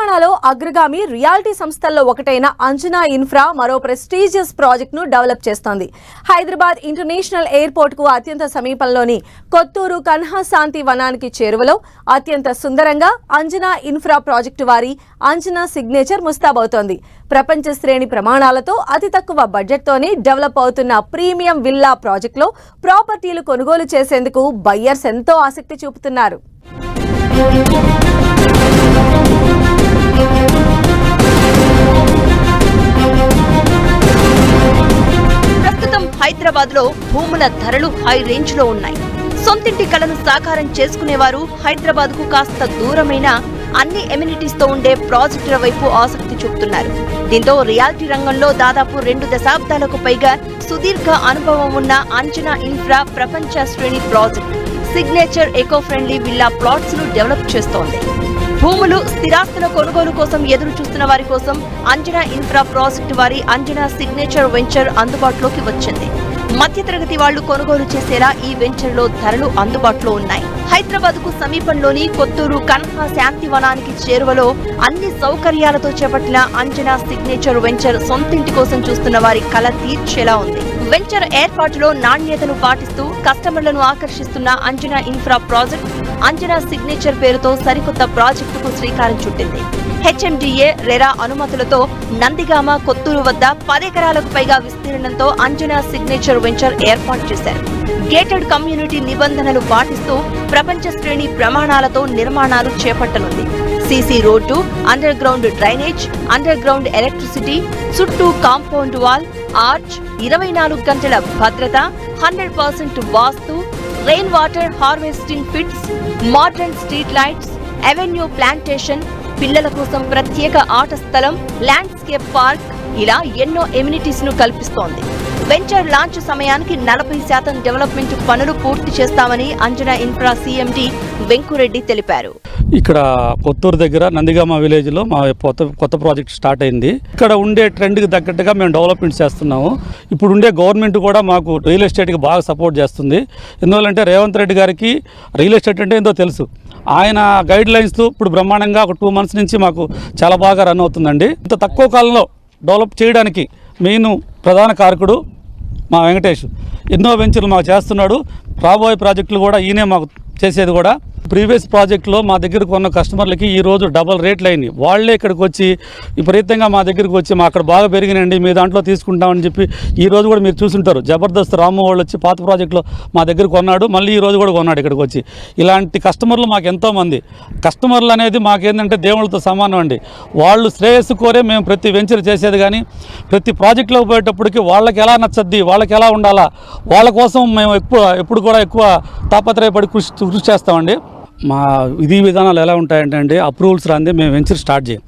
తెలంగాణలో అగ్రగామి రియాలిటీ సంస్థల్లో ఒకటైన అంజనా ఇన్ఫ్రా మరో ప్రెస్టీజియస్ ప్రాజెక్టును డెవలప్ చేస్తోంది. హైదరాబాద్ ఇంటర్నేషనల్ ఎయిర్పోర్ట్ కు అత్యంత సమీపంలోని కొత్తూరు కన్హాశాంతి వనానికి చేరువలో అత్యంత సుందరంగా అంజనా ఇన్ఫ్రా ప్రాజెక్టు వారి అంజనా సిగ్నేచర్ ముస్తాబవుతోంది. ప్రపంచ శ్రేణి ప్రమాణాలతో అతి తక్కువ బడ్జెట్తోనే డెవలప్ అవుతున్న ప్రీమియం విల్లా ప్రాజెక్టులో ప్రాపర్టీలు కొనుగోలు చేసేందుకు బయ్యర్స్ ఎంతో ఆసక్తి చూపుతున్నారు. ప్రస్తుతం హైదరాబాద్ లో భూముల ధరలు హై రేంజ్ లో ఉన్నాయి. సొంతింటి కలను సాకారం చేసుకునేవారు హైదరాబాద్ కు కాస్త దూరమైన అన్ని ఎమ్యూనిటీస్ తో ఉండే ప్రాజెక్టుల వైపు ఆసక్తి చూపుతున్నారు. దీంతో రియాలిటీ రంగంలో దాదాపు 2 దశాబ్దాలకు పైగా సుదీర్ఘ అనుభవం ఉన్న అంజనా ఇన్ఫ్రా ప్రపంచ శ్రేణి project signature eco friendly villa plots ను డెవలప్ చేస్తోంది. భూములు స్థిరాస్తుల కొనుగోలు కోసం ఎదురు చూస్తున్న వారి కోసం అంజనా ఇన్ఫ్రా ప్రాజెక్టు వారి అంజనా సిగ్నేచర్ వెంచర్ అందుబాటులోకి వచ్చింది. మధ్యతరగతి వాళ్లు కొనుగోలు చేసేలా ఈ వెంచర్ లో ధరలు అందుబాటులో ఉన్నాయి. హైదరాబాద్ కు సమీపంలోని కొత్తూరు కన్హా శాంతి వనానికి చేరువలో అన్ని సౌకర్యాలతో చేపట్టిన అంజనా సిగ్నేచర్ వెంచర్ సొంతింటి కోసం చూస్తున్న వారి కల తీర్చేలా ఉంది. వెంచర్ ఏర్పాటులో నాణ్యతను పాటిస్తూ కస్టమర్లను ఆకర్షిస్తున్న Anjana infra project Anjana signature పేరుతో సరికొత్త ప్రాజెక్టుకు శ్రీకారం చుట్టింది. హెచ్ఎండిఏ రెరా అనుమతులతో నందిగామ కొత్తూరు వద్ద 10 ఎకరాలకు పైగా విస్తీర్ణంతో అంజనా సిగ్నేచర్ వెంచర్ ఏర్పాటు చేశారు. గేటెడ్ కమ్యూనిటీ నిబంధనలు పాటిస్తూ ప్రపంచ శ్రేణి ప్రమాణాలతో నిర్మాణాలు చేపట్టనుంది. CC road, underground drainage, underground electricity, చుట్టూ కాంపౌండ్ వాల్, ఆర్చ్, 24 గంటల భద్రత, 100% vastu, rain water harvesting pits, modern street lights, avenue plantation, పిల్లల కోసం ప్రత్యేక ఆట స్థలం, ల్యాండ్స్కేప్ పార్క్ ఇలా ఎన్నో ఎమ్యూనిటీస్ ను కల్పిస్తోంది. వెంచర్ లాంచ్ సమయానికి 40% డెవలప్మెంట్ పనులు పూర్తి చేస్తామని అంజనా ఇన్ఫ్రా సీఎండీ వెంకురెడ్డి తెలిపారు. ఇక్కడ కొత్తూరు దగ్గర నందిగామ విలేజ్ లో మా కొత్త ప్రాజెక్ట్ స్టార్ట్ అయింది. ఇక్కడ ఉండే ట్రెండ్ కి తగ్గట్టుగా మేము డెవలప్మెంట్ చేస్తున్నాము. ఇప్పుడు ఉండే గవర్నమెంట్ కూడా మాకు రియల్ ఎస్టేట్ కి బాగా సపోర్ట్ చేస్తుంది. ఎందువల్లంటే రేవంత్ రెడ్డి గారికి రియల్ ఎస్టేట్ అంటే ఏందో తెలుసు. ఆయన గైడ్ లైన్స్ ఇప్పుడు బ్రహ్మాండంగా ఒక 2 months నుంచి మాకు చాలా బాగా రన్ అవుతుందండి. ఇంత తక్కువ కాలంలో డెవలప్ చేయడానికి మెయిన్ ప్రధాన కారకుడు మా వెంకటేష్. ఎన్నో వెంచర్లు మాకు చేస్తున్నాడు. రాబోయే ప్రాజెక్టులు కూడా ఈయనే మాకు చేసేది కూడా. ప్రీవియస్ ప్రాజెక్టులో మా దగ్గరకు ఉన్న కస్టమర్లకి ఈరోజు డబల్ రేట్లు అయినాయి. వాళ్ళే ఇక్కడికి వచ్చి విపరీతంగా మా దగ్గరికి వచ్చి మా అక్కడ బాగా పెరిగినండి మీ దాంట్లో తీసుకుంటామని చెప్పి ఈరోజు కూడా మీరు చూసుంటారు. జబర్దస్త్ రాము వాళ్ళు వచ్చి పాత ప్రాజెక్టులో మా దగ్గర కొన్నాడు, మళ్ళీ ఈరోజు కూడా కొన్నాడు ఇక్కడికి వచ్చి. ఇలాంటి కస్టమర్లు మాకు ఎంతోమంది. కస్టమర్లు అనేది మాకేంటంటే దేవుళ్ళతో సమానం అండి. వాళ్ళు శ్రేయస్సు కోరే మేము ప్రతి వెంచర్ చేసేది. కానీ ప్రతి ప్రాజెక్టులో పోయేటప్పటికి వాళ్ళకి ఎలా నచ్చద్ది, వాళ్ళకి ఎలా ఉండాలా, వాళ్ళ కోసం మేము ఎప్పుడు కూడా ఎక్కువ తాపత్రయపడి కృషి చేస్తామండి. మా విధానాలు ఎలా ఉంటాయంటే అండి, అప్రూవల్స్ రాందే మేము వెంచర్ స్టార్ట్ చేయం.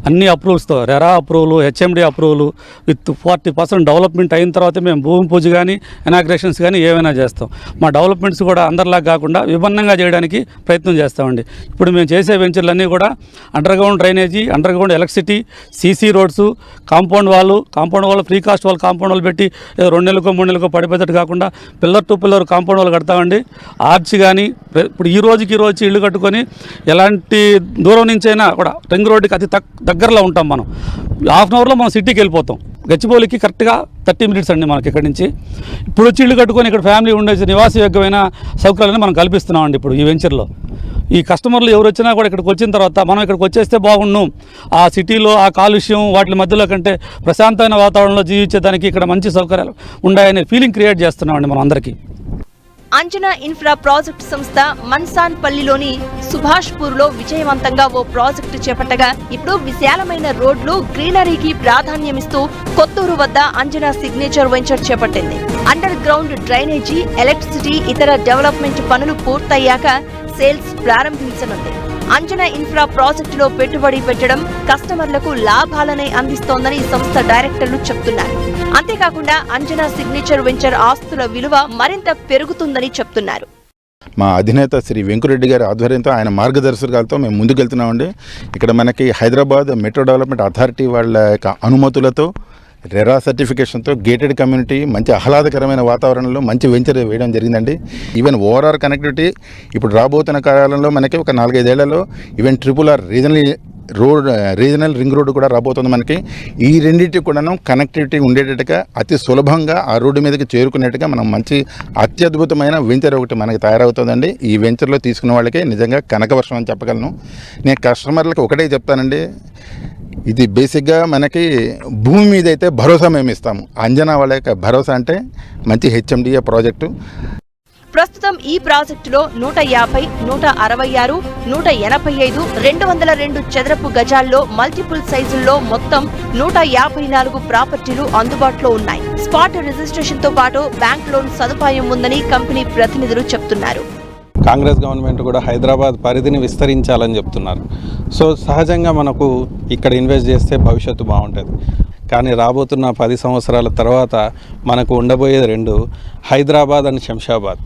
అన్ని అప్రూవల్స్తో RERA approval, HMD approval with 40% development అయిన తర్వాత మేము భూమి పూజ కానీ ఇనాగ్రేషన్స్ కానీ ఏమైనా చేస్తాం. మా డెవలప్మెంట్స్ కూడా అందరిలా కాకుండా విభిన్నంగా చేయడానికి ప్రయత్నం చేస్తామండి. ఇప్పుడు మేము చేసే వెంచర్లన్నీ కూడా under ground drainage, under ground electricity, CC roads, compound వాళ్ళు ఫ్రీ కాస్ట్ వాళ్ళు కాంపౌండ్ వాళ్ళు పెట్టి 2 నెలలకో 3 నెలలకో పడిపోయేటట్టు కాకుండా పిల్లర్ టు పిల్లర్ కాంపౌండ్ వాళ్ళు కడతామండి. ఆర్చ్ కానీ ఇప్పుడు ఈ రోజుకి ఇల్లు కట్టుకొని ఎలాంటి దూరం నుంచైనా కూడా రింగ్ రోడ్డుకి అతి దగ్గరలో ఉంటాం. మనం 1/2 అవర్లో మనం సిటీకి వెళ్ళిపోతాం. గచ్చిబౌలికి కరెక్ట్గా 30 minutes అండి మనకి ఇక్కడి నుంచి. ఇప్పుడు వచ్చి ఇల్లు కట్టుకొని ఇక్కడ ఫ్యామిలీ ఉండేసి నివాసయోగ్యమైన సౌకర్యాలను మనం కల్పిస్తున్నామండి. ఇప్పుడు ఈ వెంచర్లో ఈ కస్టమర్లు ఎవరు వచ్చినా కూడా ఇక్కడికి వచ్చిన తర్వాత మనం ఇక్కడికి వచ్చేస్తే బాగుండు, ఆ సిటీలో ఆ కాలుష్యం వాటి మధ్యలో కంటే ప్రశాంతమైన వాతావరణంలో జీవించేదానికి ఇక్కడ మంచి సౌకర్యాలు ఉన్నాయనే ఫీలింగ్ క్రియేట్ చేస్తున్నామండి మనం అందరికీ. అంజనా ఇన్ఫ్రా ప్రాజెక్టు సంస్థ మన్సాన్పల్లిలోని సుభాష్పూర్లో విజయవంతంగా ఓ ప్రాజెక్టు చేపట్టగా ఇప్పుడు విశాలమైన రోడ్లు, గ్రీనరీకి ప్రాధాన్యమిస్తూ కొత్తూరు వద్ద అంజనా సిగ్నేచర్ వెంచర్ చేపట్టింది. అండర్ గ్రౌండ్ డ్రైనేజీ, ఎలక్ట్రిసిటీ, ఇతర డెవలప్మెంట్ పనులు పూర్తయ్యాక సేల్స్ ప్రారంభించనుంది. అంజనా ఇన్ఫ్రా ప్రాజెక్టులో పెట్టుబడి పెట్టడం కస్టమర్లకు లాభాలనే అందిస్తోందని సంస్థ డైరెక్టర్లు చెప్తున్నారు. అంతేకాకుండా అంజనా సిగ్నేచర్ వెంచర్ ఆస్తుల విలువ మరింత పెరుగుతుందని చెప్తున్నారు. మా అధినేత శ్రీ వెంకురెడ్డి గారి ఆధ్వర్యంతో ఆయన మార్గదర్శకాలతో మేము ముందుకెళ్తున్నామండి. ఇక్కడ మనకి హైదరాబాద్ మెట్రో డెవలప్మెంట్ అథారిటీ వాళ్ళ యొక్క అనుమతులతో రెరా సర్టిఫికేషన్తో గేటెడ్ కమ్యూనిటీ మంచి ఆహ్లాదకరమైన వాతావరణంలో మంచి వెంచర్ వేయడం జరిగిందండి. ఈవెన్ ఓఆర్ఆర్ కనెక్టివిటీ ఇప్పుడు రాబోతున్న కాలంలో మనకి ఒక 4-5 ఏళ్లలో even RRR regional regional ring road కూడా రాబోతుంది మనకి. ఈ రెండింటికి కూడాను కనెక్టివిటీ ఉండేటట్టుగా అతి సులభంగా ఆ రోడ్డు మీదకి చేరుకునేట్టుగా మనం మంచి అత్యద్భుతమైన వెంచర్ ఒకటి మనకి తయారవుతుందండి. ఈ వెంచర్లో తీసుకున్న వాళ్ళకి నిజంగా కనకవర్షం అని చెప్పగలను. నేను కస్టమర్లకు ఒకటే చెప్తానండి, ఇది బేసిక్గా మనకి భూమి మీద అయితే భరోసా మేము ఇస్తాము. అంజనా వాళ్ళ యొక్క భరోసా అంటే మంచి హెచ్ఎండిఏ ప్రాజెక్టు. ప్రస్తుతం ఈ ప్రాజెక్టులో 150, 166, 185, 202 చదరపు గజాల్లో మల్టిపుల్ సైజుల్లో మొత్తం 154 ప్రాపర్టీలు అందుబాటులో ఉన్నాయి. స్పాట్ రిజిస్ట్రేషన్ తో పాటు బ్యాంక్ లోన్ సదుపాయం ఉందని కంపెనీ ప్రతినిధులు చెప్తున్నారు. కాంగ్రెస్ గవర్నమెంట్ కూడా హైదరాబాద్ పరిధిని విస్తరించాలని చెప్తున్నారు. సో సహజంగా మనకు ఇక్కడ ఇన్వెస్ట్ చేస్తే భవిష్యత్తు బాగుంటుంది. కానీ రాబోతున్న 10 సంవత్సరాల తర్వాత మనకు ఉండబోయేది 2, హైదరాబాద్ అండ్ శంషాబాద్.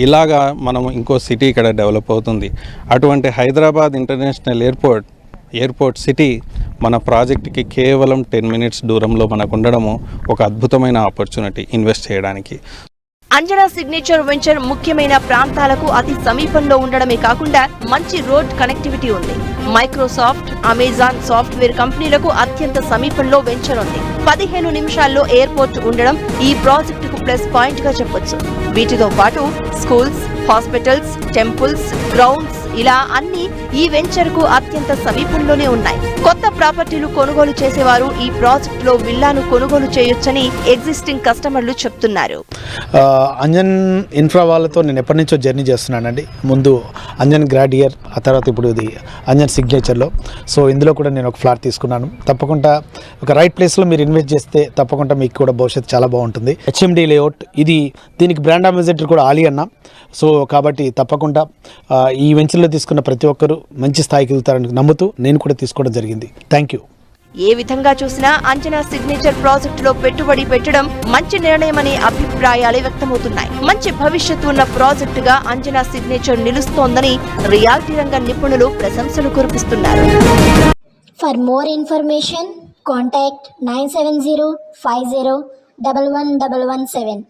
ఇలాగా మనం ఇంకో సిటీ ఇక్కడ డెవలప్ అవుతుంది. అటువంటి హైదరాబాద్ ఇంటర్నేషనల్ ఎయిర్పోర్ట్ సిటీ మన ప్రాజెక్ట్కి కేవలం 10 మినిట్స్ దూరంలో మనకు ఉండడము ఒక అద్భుతమైన ఆపర్చునిటీ ఇన్వెస్ట్ చేయడానికి. అంజనా సిగ్నేచర్ వెంచర్ ముఖ్యమైన ప్రాంతాలకు అతి సమీపంలో ఉండడమే కాకుండా మంచి రోడ్ కనెక్టివిటీ ఉంది. మైక్రోసాఫ్ట్, అమెజాన్ సాఫ్ట్వేర్ కంపెనీలకు అత్యంత సమీపంలో వెంచర్ ఉంది. 15 నిమిషాల్లో ఎయిర్పోర్ట్ ఉండడం ఈ ప్రాజెక్టుకు ప్లస్ పాయింట్ గా చెప్పొచ్చు. వీటితో పాటు స్కూల్స్, హాస్పిటల్స్, టెంపుల్స్, గ్రౌండ్స్ ఇలా అన్ని ఈ వెంచర్ కు అత్యంత సమీపంలోనే ఉన్నాయి. కొత్త ప్రాపర్టీలు కొనుగోలు చేసేవారు ఈ ప్రాజెక్టులో విల్లాను కొనుగోలు చేయొచ్చని ఎగ్జిస్టింగ్ కస్టమర్లు చెప్తున్నారు. అంజన్ ఇన్ఫ్రా వాళ్ళతో నేను ఎప్పటి నుంచో జర్నీ చేస్తున్నానండి. ముందు అంజన్ గ్రాడియర్, ఆ తర్వాత ఇప్పుడు ఇది అంజన్ సిగ్నేచర్లో. సో ఇందులో కూడా నేను ఒక ఫ్లాట్ తీసుకున్నాను. తప్పకుండా ఒక రైట్ ప్లేస్లో మీరు ఇన్వెస్ట్ చేస్తే తప్పకుండా మీకు కూడా భవిష్యత్తు చాలా బాగుంటుంది. హెచ్ఎండి లేఅవుట్, దీనికి బ్రాండ్ అంబాసిడర్ కూడా ఆలీ అన్న. సో కాబట్టి తప్పకుండా ఈ వెంచర్లో తీసుకున్న ప్రతి ఒక్కరూ మంచి స్థాయికి వెళ్తారని నమ్ముతూ నేను కూడా తీసుకోవడం జరిగింది. Thank you. ఏ విధంగా చూసినా అంజనా సిగ్నేచర్ ప్రాజెక్టులో పెట్టుబడి పెట్టడం మంచి నిర్ణయమనే అభిప్రాయాలే వ్యక్తమవుతున్నాయి. మంచి భవిష్యత్తు ఉన్న ప్రాజెక్టుగా అంజనా సిగ్నేచర్ నిలుస్తోందని రియాలిటీ రంగ నిపుణులు ప్రశంసలు కురిపిస్తున్నారు. For more information, contact 970 50 11 117.